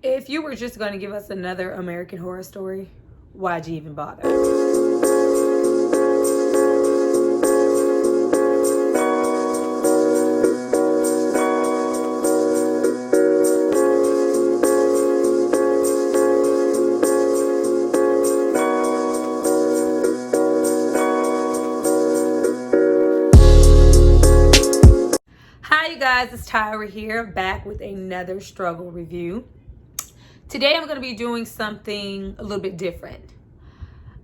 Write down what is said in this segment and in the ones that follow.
If you were just going to give us another American Horror Story, why'd you even bother? Hi, you guys, it's Tyra here, back with another struggle review. Today I'm going to be doing something a little bit different.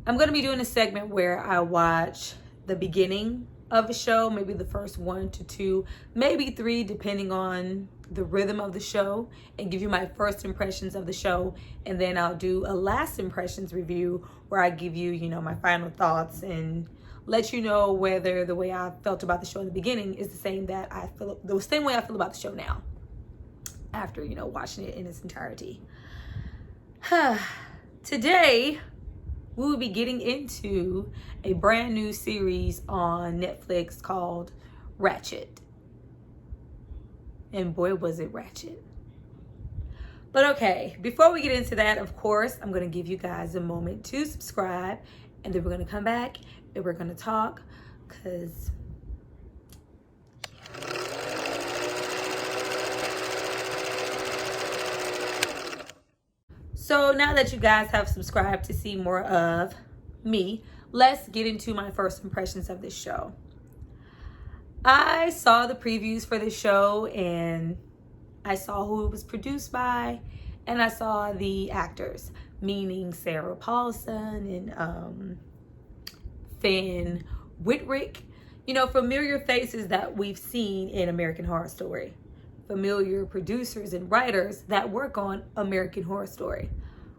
I'm going to be doing a segment where I watch the beginning of a show, maybe the first 1 to 2, maybe 3, depending on the rhythm of the show, and give you my first impressions of the show. And then I'll do a last impressions review where I give you, my final thoughts and let you know whether the way I felt about the show in the beginning is the same way I feel about the show now, after, watching it in its entirety. Today, we will be getting into a brand new series on Netflix called Ratched. And boy, was it ratchet. But okay, before we get into that, of course, I'm going to give you guys a moment to subscribe, and then we're going to come back and we're going to talk, because so now that you guys have subscribed to see more of me, let's get into my first impressions of this show. I saw the previews for this show, and I saw who it was produced by, and I saw the actors, meaning Sarah Paulson and Finn Witwick. Familiar faces that we've seen in American Horror Story. Familiar producers and writers that work on American Horror Story.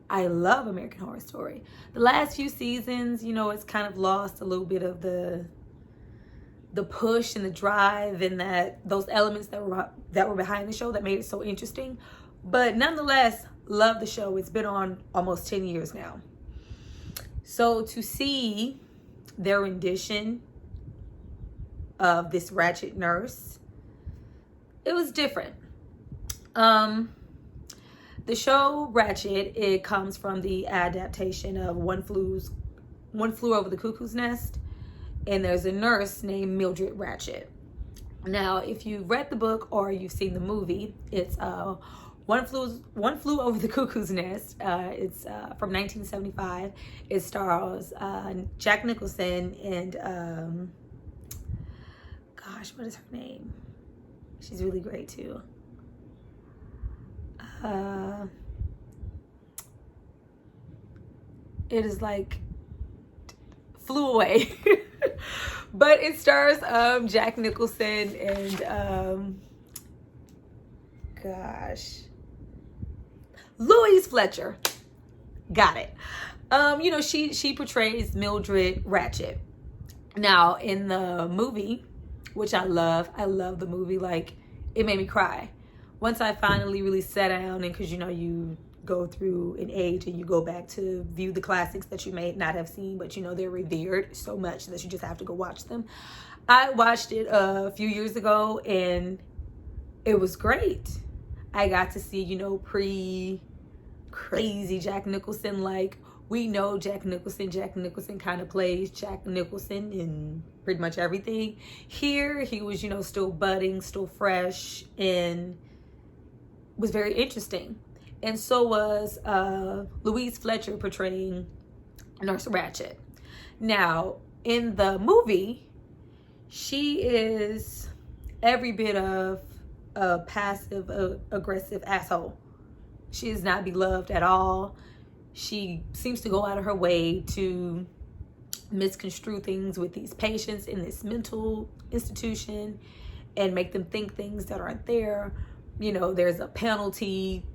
I love American Horror Story. The last few seasons, it's kind of lost a little bit of the push and the drive and those elements that were behind the show that made it so interesting. But nonetheless, love the show. It's been on almost 10 years now. So to see their rendition of this ratchet nurse, it was different. The show Ratched, it comes from the adaptation of One Flew Over the Cuckoo's Nest, and there's a nurse named Mildred Ratched. Now, if you've read the book or you've seen the movie, it's One Flew Over the Cuckoo's Nest. It's from 1975. It stars Jack Nicholson and what is her name? She's really great too. It is like flew away. But it stars Jack Nicholson and Louise Fletcher. Got it. She portrays Mildred Ratched. Now, in the movie, which I love the movie, like, it made me cry. Once I finally really sat down, and because you go through an age and you go back to view the classics that you may not have seen, but they're revered so much that you just have to go watch them. I watched it a few years ago, and it was great. I got to see, pre-crazy Jack Nicholson. Like, we know Jack Nicholson kind of plays Jack Nicholson in pretty much everything. Here, he was, still budding, still fresh, and was very interesting. And so was Louise Fletcher portraying Nurse Ratched. Now, in the movie, she is every bit of a passive aggressive asshole. She is not beloved at all. She seems to go out of her way to misconstrue things with these patients in this mental institution and make them think things that aren't there. There's a penalty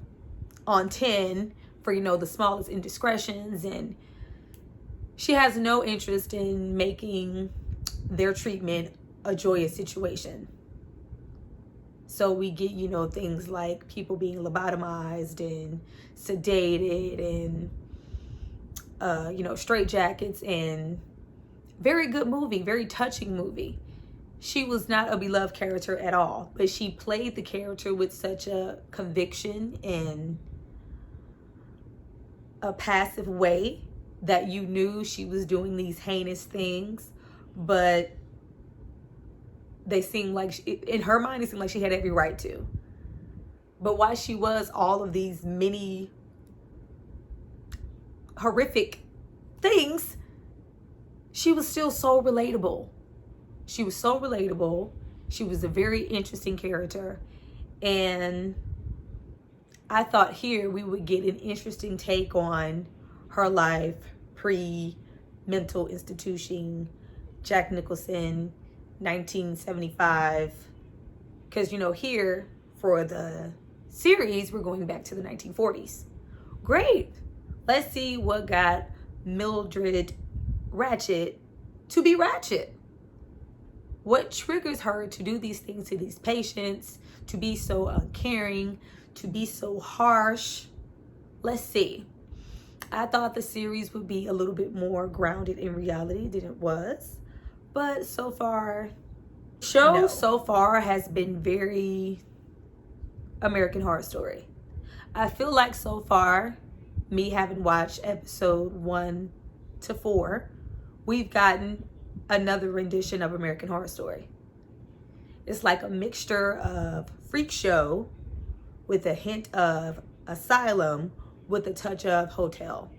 on 10 for, the smallest indiscretions, and she has no interest in making their treatment a joyous situation. So we get, things like people being lobotomized and sedated and, straitjackets, and very good movie, very touching movie. She was not a beloved character at all, but she played the character with such a conviction and a passive way, that you knew she was doing these heinous things, but they seemed like, in her mind, it seemed like she had every right to. But while she was all of these many horrific things, she was still so relatable. She was so relatable. She was a very interesting character. And I thought here we would get an interesting take on her life pre-mental institution, Jack Nicholson, 1975. Because, you know, here for the series, we're going back to the 1940s. Great. Let's see what got Mildred Ratched to be Ratched. What triggers her to do these things to these patients, to be so uncaring, to be so harsh? Let's see. I thought the series would be a little bit more grounded in reality than it was. But so far, so far has been very American Horror Story. I feel like so far, me having watched episode 1 to 4, we've gotten another rendition of American Horror Story. It's like a mixture of Freak Show with a hint of Asylum with a touch of Hotel.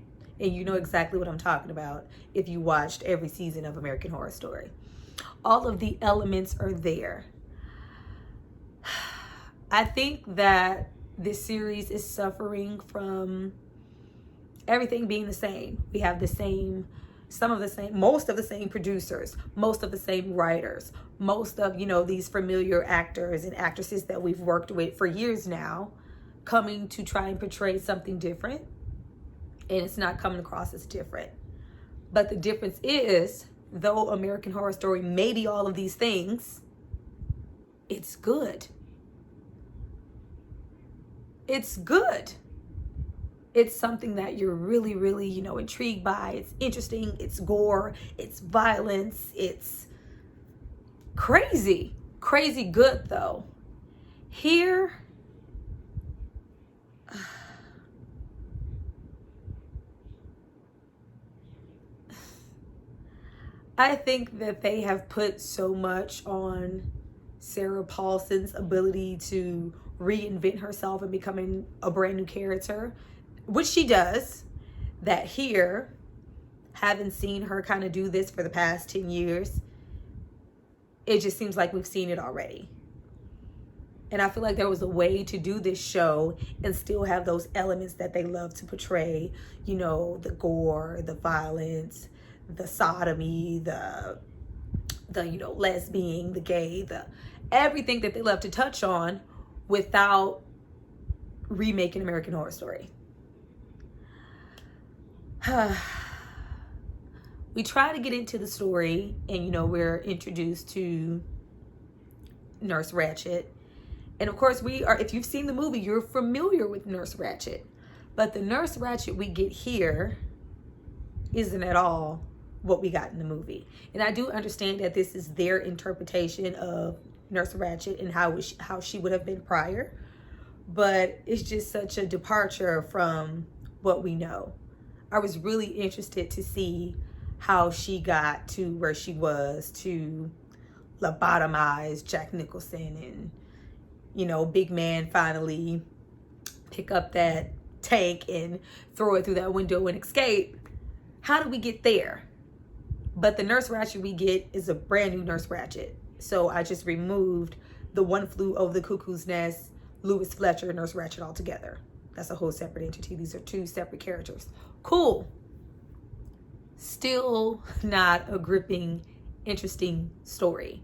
And you know exactly what I'm talking about if you watched every season of American Horror Story. All of the elements are there. I think that this series is suffering from everything being the same. We have the same, most of the same producers, most of the same writers, most of, you know, these familiar actors and actresses that we've worked with for years now, coming to try and portray something different. And it's not coming across as different. But the difference is, though American Horror Story may be all of these things, it's good. It's good. It's something that you're really, really, you know, intrigued by. It's interesting. It's gore. It's violence. It's crazy. Crazy good, though. Here, I think that they have put so much on Sarah Paulson's ability to reinvent herself and becoming a brand new character, which she does, that here, having seen her kind of do this for the past 10 years, it just seems like we've seen it already. And I feel like there was a way to do this show and still have those elements that they love to portray, you know, the gore, the violence, the sodomy, the you know, lesbian, the gay, the everything that they love to touch on without remaking American Horror Story. We try to get into the story, and you know, we're introduced to Nurse Ratched. And of course, we are, if you've seen the movie, you're familiar with Nurse Ratched. But the Nurse Ratched we get here isn't at all what we got in the movie. And I do understand that this is their interpretation of Nurse Ratched and how she would have been prior. But it's just such a departure from what we know. I was really interested to see how she got to where she was, to lobotomize Jack Nicholson and, you know, big man finally pick up that tank and throw it through that window and escape. How do we get there? But the Nurse Ratched we get is a brand new Nurse Ratched. So I just removed the One Flew Over the Cuckoo's Nest, Louis Fletcher, Nurse Ratched altogether. That's a whole separate entity. These are two separate characters. Cool. Still not a gripping, interesting story.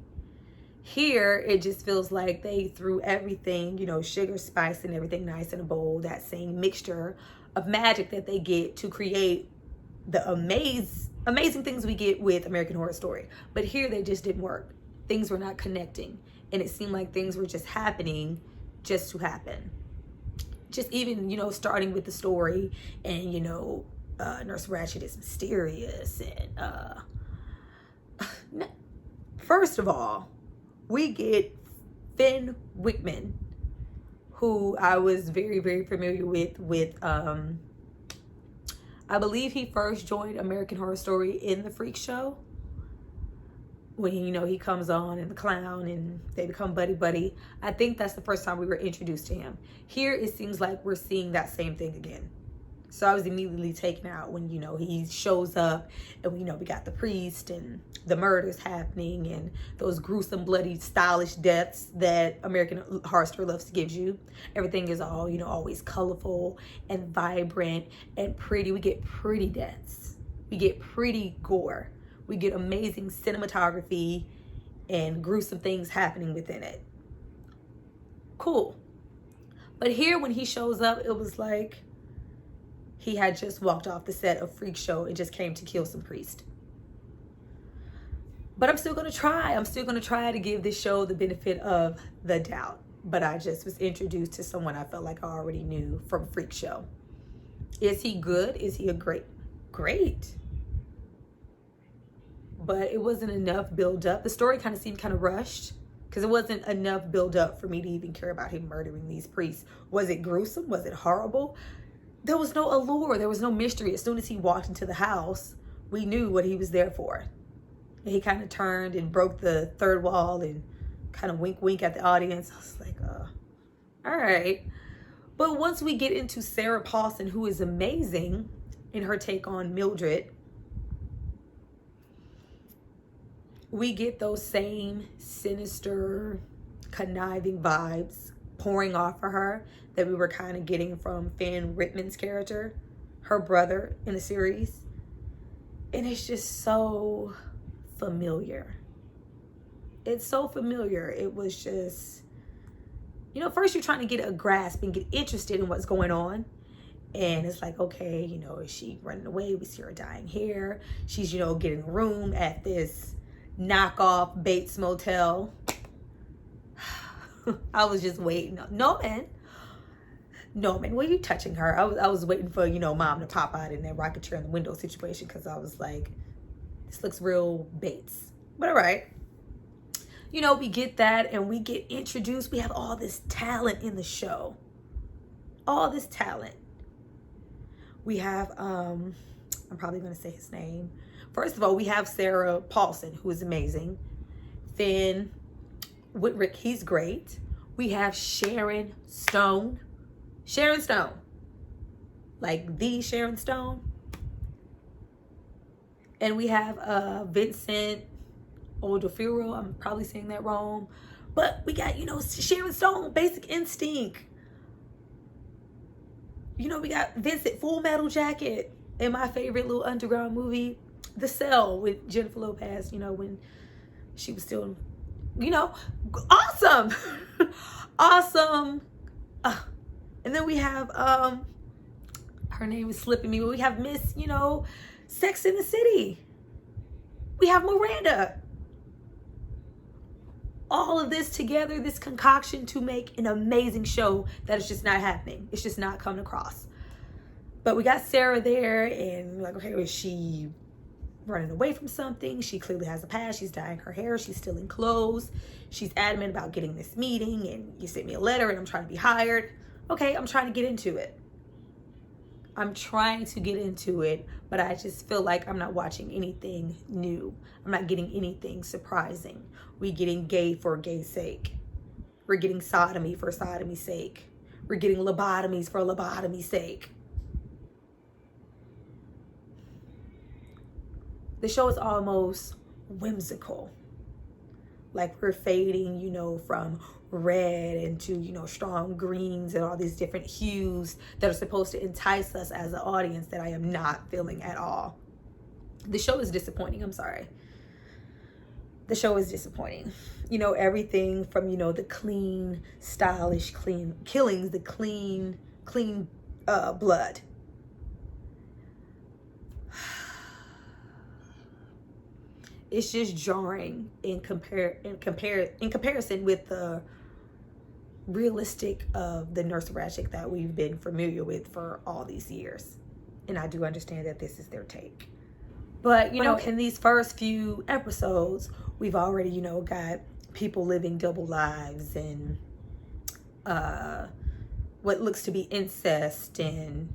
Here, it just feels like they threw everything, you know, sugar, spice, and everything nice in a bowl. That same mixture of magic that they get to create the amazing things we get with American Horror Story. But here, they just didn't work. Things were not connecting. And it seemed like things were just happening just to happen. Just even, you know, starting with the story and, you know, Nurse Ratched is mysterious. And first of all, we get Finn Wickman, who I was very, very familiar with I believe he first joined American Horror Story in the Freak Show. When, you know, he comes on and the clown and they become buddy. I think that's the first time we were introduced to him. Here, it seems like we're seeing that same thing again. So I was immediately taken out when, you know, he shows up and, you know, we got the priest and the murders happening and those gruesome, bloody, stylish deaths that American Horror Story loves to give you. Everything is all, you know, always colorful and vibrant and pretty. We get pretty deaths. We get pretty gore. We get amazing cinematography and gruesome things happening within it. Cool. But here, when he shows up, it was like he had just walked off the set of Freak Show and just came to kill some priest. But I'm still going to try. I'm still going to try to give this show the benefit of the doubt. But I just was introduced to someone I felt like I already knew from Freak Show. Is he good? Is he a great? But it wasn't enough build up. The story kind of seemed kind of rushed because it wasn't enough build up for me to even care about him murdering these priests. Was it gruesome? Was it horrible? There was no allure. There was no mystery. As soon as he walked into the house, we knew what he was there for. And he kind of turned and broke the third wall and kind of wink at the audience. I was like, all right. But once we get into Sarah Paulson, who is amazing in her take on Mildred, we get those same sinister, conniving vibes pouring off of her that we were kind of getting from Finn Rittman's character, her brother in the series. And it's just so familiar. It's so familiar. It was just, you know, first you're trying to get a grasp and get interested in what's going on. And it's like, okay, you know, is she running away? We see her dyeing hair. She's, you know, getting a room at this knockoff Bates Motel. I was just waiting. No, man, were you touching her? I was waiting for, you know, mom to pop out in that rocket chair in the window situation because I was like, this looks real Bates. But all right. You know, we get that and we get introduced. We have all this talent in the show. All this talent. We have, I'm probably going to say his name. First of all, we have Sarah Paulson, who is amazing. Finn Whitrick, he's great. We have Sharon Stone. Like the Sharon Stone. And we have Vincent Odofiro. I'm probably saying that wrong. But we got, you know, Sharon Stone, Basic Instinct. You know, we got Vincent, Full Metal Jacket. And my favorite little underground movie, The Cell, with Jennifer Lopez, you know, when she was still, you know, awesome. Awesome. And then we have, her name is slipping me, but we have Miss, you know, Sex in the City. We have Miranda. All of this together, this concoction to make an amazing show that is just not happening. It's just not coming across. But we got Sarah there and like, okay, is she running away from something? She clearly has a past. She's dyeing her hair. She's stealing clothes. She's adamant about getting this meeting and you sent me a letter and I'm trying to be hired. Okay, I'm trying to get into it. But I just feel like I'm not watching anything new. I'm not getting anything surprising. We're getting gay for gay's sake. We're getting sodomy for sodomy's sake. We're getting lobotomies for lobotomy's sake. The show is almost whimsical. Like we're fading, you know, from red into, you know, strong greens and all these different hues that are supposed to entice us as an audience that I am not feeling at all. The show is disappointing. I'm sorry. The show is disappointing. You know, everything from, you know, the clean, stylish, clean killings, the clean blood. It's just jarring in comparison with the realistic of the Nurse Ratched that we've been familiar with for all these years. And I do understand that this is their take. But, you know, in these first few episodes, we've already, you know, got people living double lives and what looks to be incest and,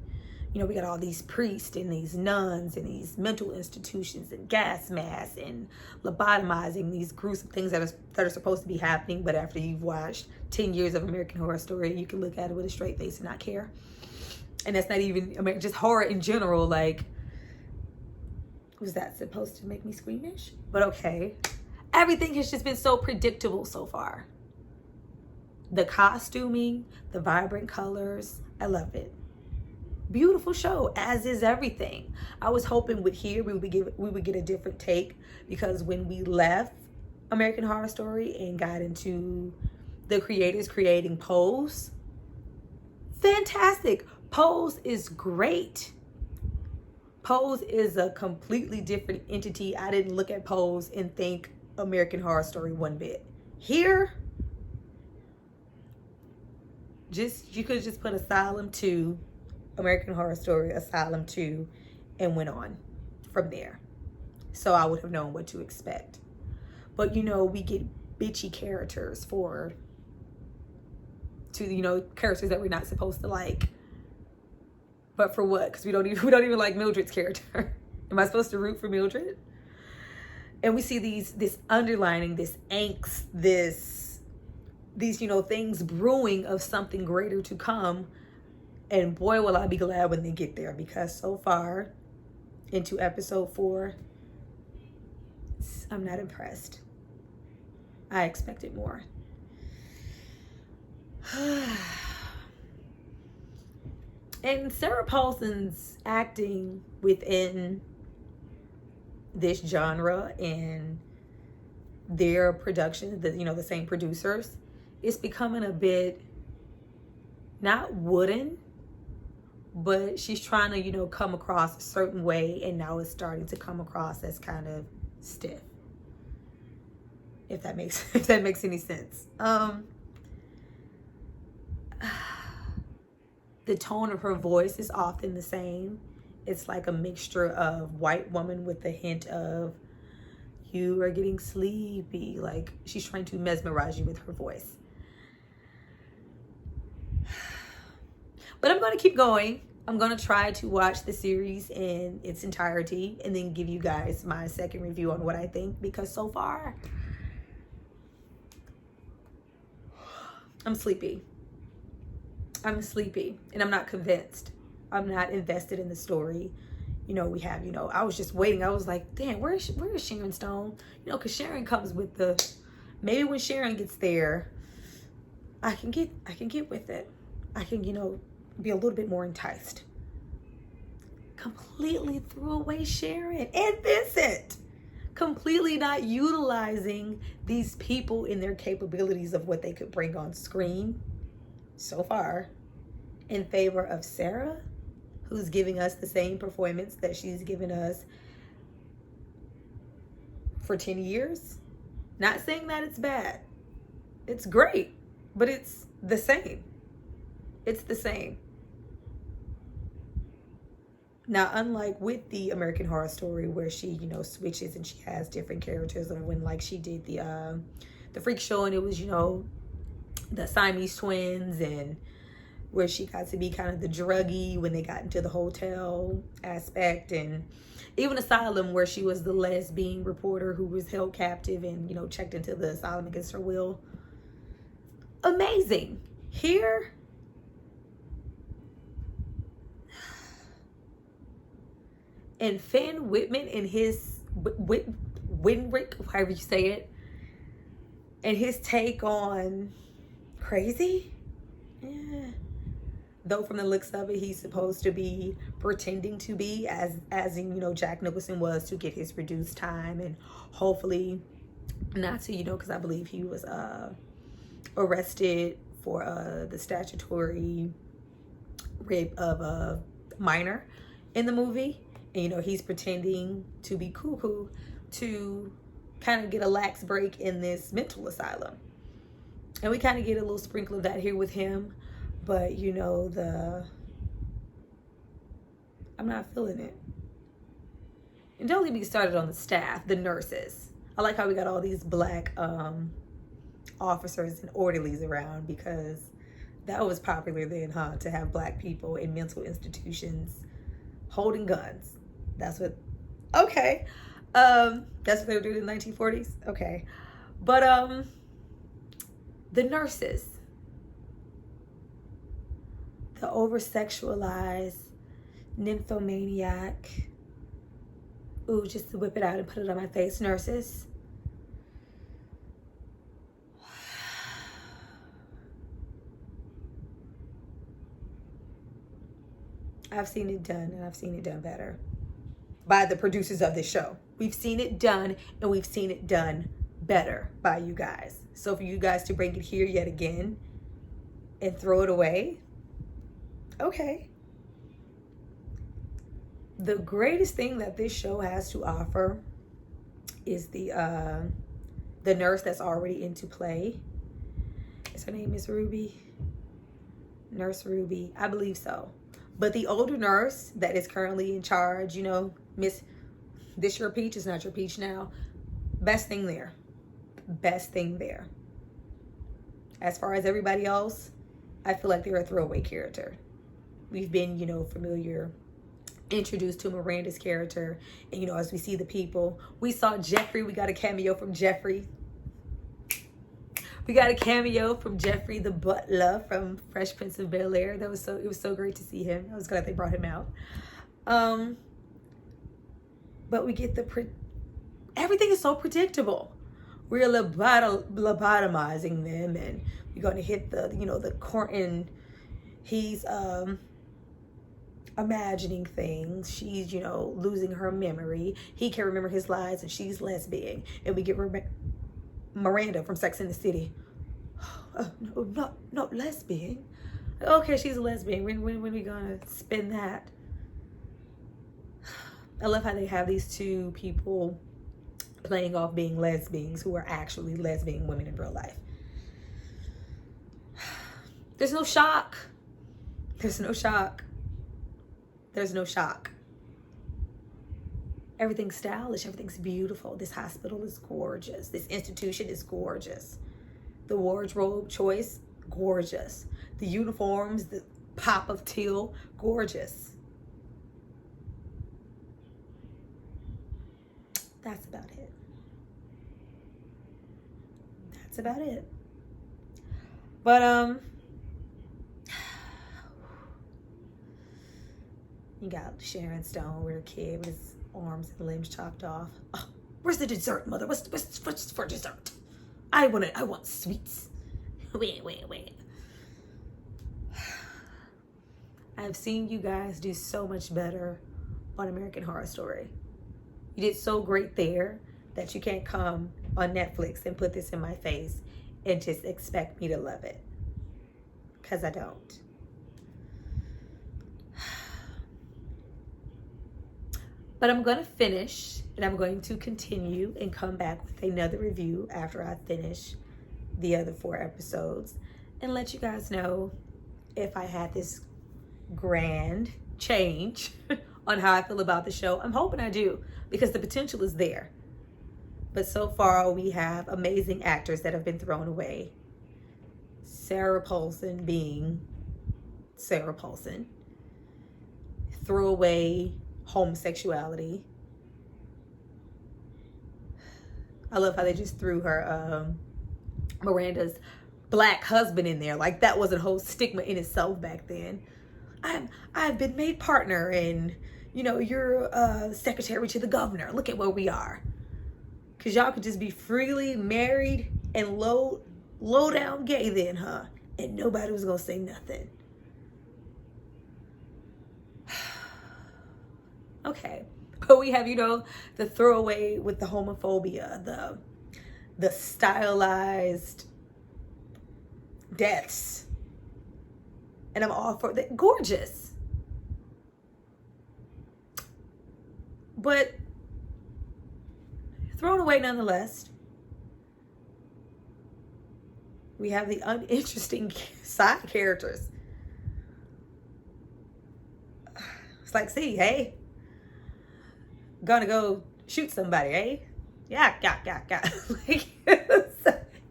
You know, we got all these priests and these nuns and these mental institutions and gas masks and lobotomizing, these gruesome things that are supposed to be happening. But after you've watched 10 years of American Horror Story, you can look at it with a straight face and not care. And that's not even just horror in general. Like, was that supposed to make me squeamish? But okay. Everything has just been so predictable so far. The costuming, the vibrant colors, I love it. Beautiful show, as is everything. I was hoping with here we would get a different take, because when we left American Horror Story and got into the creators creating Pose, fantastic. Pose is great. Pose is a completely different entity. I didn't look at Pose and think American Horror Story one bit. Here, you could just put Asylum 2, American Horror Story, Asylum 2, and went on from there. So I would have known what to expect. But, you know, we get bitchy characters characters that we're not supposed to like. But for what? Because we don't even like Mildred's character. Am I supposed to root for Mildred? And we see this underlining, this angst, these things brewing of something greater to come. And boy, will I be glad when they get there, because so far into episode 4, I'm not impressed. I expected more. And Sarah Paulson's acting within this genre and their production, the same producers, is becoming a bit not wooden, but she's trying to, come across a certain way, and now it's starting to come across as kind of stiff. If that makes any sense. The tone of her voice is often the same. It's like a mixture of white woman with a hint of, you are getting sleepy. Like, she's trying to mesmerize you with her voice. But I'm going to keep going. I'm going to try to watch the series in its entirety and then give you guys my second review on what I think, because so far I'm sleepy. And I'm not convinced. I'm not invested in the story. We have, I was just waiting. I was like, damn, where is Sharon Stone? Because Sharon comes with maybe when Sharon gets there, I can get with it. I can, be a little bit more enticed. Completely threw away Sharon and Vincent. Completely not utilizing these people in their capabilities of what they could bring on screen so far, in favor of Sarah, who's giving us the same performance that she's given us for 10 years. Not saying that it's bad. It's great, but it's the same. It's the same. Now, unlike with the American Horror Story, where she, switches and she has different characters, of when, like, she did the freak show, and it was, the Siamese twins, and where she got to be kind of the druggie when they got into the hotel aspect, and even Asylum, where she was the lesbian reporter who was held captive and, checked into the asylum against her will. Amazing. Here, and Finn Whitman and his Winrick, however you say it, and his take on crazy. Yeah. Though from the looks of it, he's supposed to be pretending to be as in, Jack Nicholson was, to get his reduced time, and hopefully not to, because I believe he was arrested for the statutory rape of a minor in the movie. And, he's pretending to be cuckoo to kind of get a lax break in this mental asylum. And we kind of get a little sprinkle of that here with him. But, I'm not feeling it. And don't get me started on the staff, the nurses. I like how we got all these black officers and orderlies around, because That was popular then, huh? To have black people in mental institutions holding guns. That's what, okay. That's what they were doing in the 1940s? Okay. But the nurses, the over-sexualized nymphomaniac, ooh, just to whip it out and put it on my face, nurses. I've seen it done, and I've seen it done better by the producers of this show. We've seen it done, and we've seen it done better by you guys. So for you guys to bring it here yet again and throw it away, okay. The greatest thing that this show has to offer is the nurse that's already into play. Is her name Miss Ruby? Nurse Ruby, I believe so. But the older nurse that is currently in charge, you know, Miss, this your peach is not your peach now. Best thing there. Best thing there. As far as everybody else, I feel like they're a throwaway character. We've been, you know, introduced to Miranda's character. And, you know, as we see the people, we saw Jeffrey. We got a cameo from Jeffrey. We got a cameo from Jeffrey the butler from Fresh Prince of Bel-Air. It was so great to see him. I was glad they brought him out. But we get everything is so predictable. We're lobotomizing them, and we're going to hit the court, and he's imagining things. She's, you know, losing her memory. He can't remember his lies, and she's lesbian. And we get Miranda from Sex and the City. Oh, no, not lesbian. Okay, she's a lesbian. When we gonna spin that? I love how they have these two people playing off being lesbians who are actually lesbian women in real life. There's no shock. There's no shock. There's no shock. Everything's stylish. Everything's beautiful. This hospital is gorgeous. This institution is gorgeous. The wardrobe choice, gorgeous. The uniforms, the pop of teal, gorgeous. That's about it. That's about it. But you got Sharon Stone with her kid with his arms and limbs chopped off. Oh, where's the dessert, mother? What's for dessert? I want sweets. Wait. I've seen you guys do so much better on American Horror Story. You did so great there that you can't come on Netflix and put this in my face and just expect me to love it. Because I don't. But I'm going to finish, and I'm going to continue and come back with another review after I finish the other 4 episodes and let you guys know if I had this grand change on how I feel about the show. I'm hoping I do, because the potential is there. But so far, we have amazing actors that have been thrown away. Sarah Paulson being Sarah Paulson. Throwaway homosexuality. I love how they just threw her Miranda's black husband in there. Like that was a whole stigma in itself back then. I've been made partner, and you know, you're secretary to the governor. Look at where we are. Cause y'all could just be freely married and low down gay then, huh? And nobody was gonna say nothing. Okay, but we have, you know, the throwaway with the homophobia, the stylized deaths, and I'm all for that. Gorgeous, but thrown away nonetheless. We have the uninteresting side characters. It's like, see, hey, gonna go shoot somebody, eh? Yeah. Like,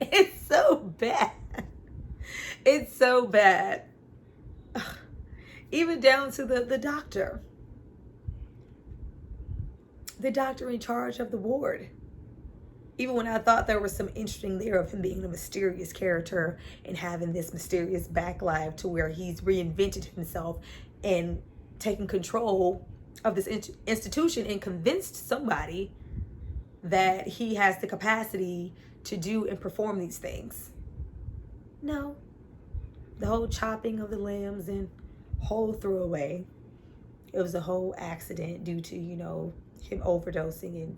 it's so bad. It's so bad. Even down to the doctor. The doctor in charge of the ward. Even when I thought there was some interesting there of him being a mysterious character and having this mysterious back life to where he's reinvented himself and taken control of this institution and convinced somebody that he has the capacity to do and perform these things. No. The whole chopping of the limbs and whole throwaway. It was a whole accident due to, him overdosing and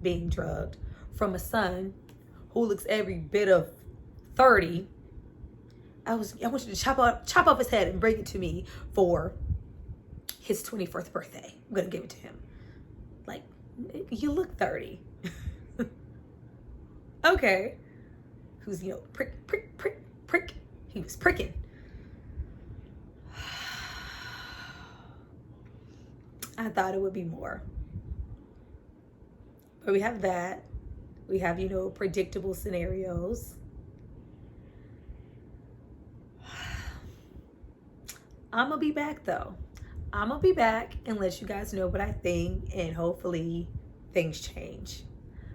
being drugged from a son who looks every bit of 30. I want you to chop off his head and bring it to me for his 21st birthday. I'm gonna give it to him. Like, you look 30. Okay. Who's, prick, prick, prick, prick. He was pricking. I thought it would be more. But we have that. We have, predictable scenarios. I'm going to be back, though. I'm going to be back and let you guys know what I think, and hopefully things change.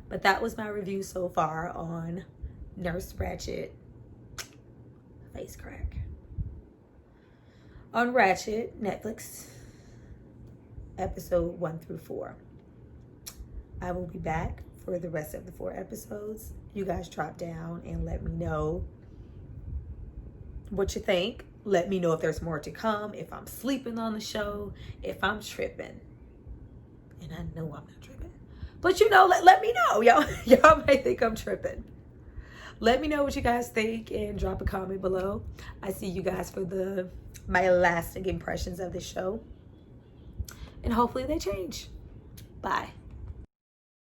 But that was my review so far on Nurse Ratched. Face crack. On Ratched, Netflix, episode 1 through 4. I will be back for the rest of the 4 episodes. You guys drop down and let me know what you think. Let me know if there's more to come, if I'm sleeping on the show, if I'm tripping. And I know I'm not tripping. But let me know. Y'all may think I'm tripping. Let me know what you guys think and drop a comment below. I see you guys for my lasting impressions of the show. And hopefully they change. Bye.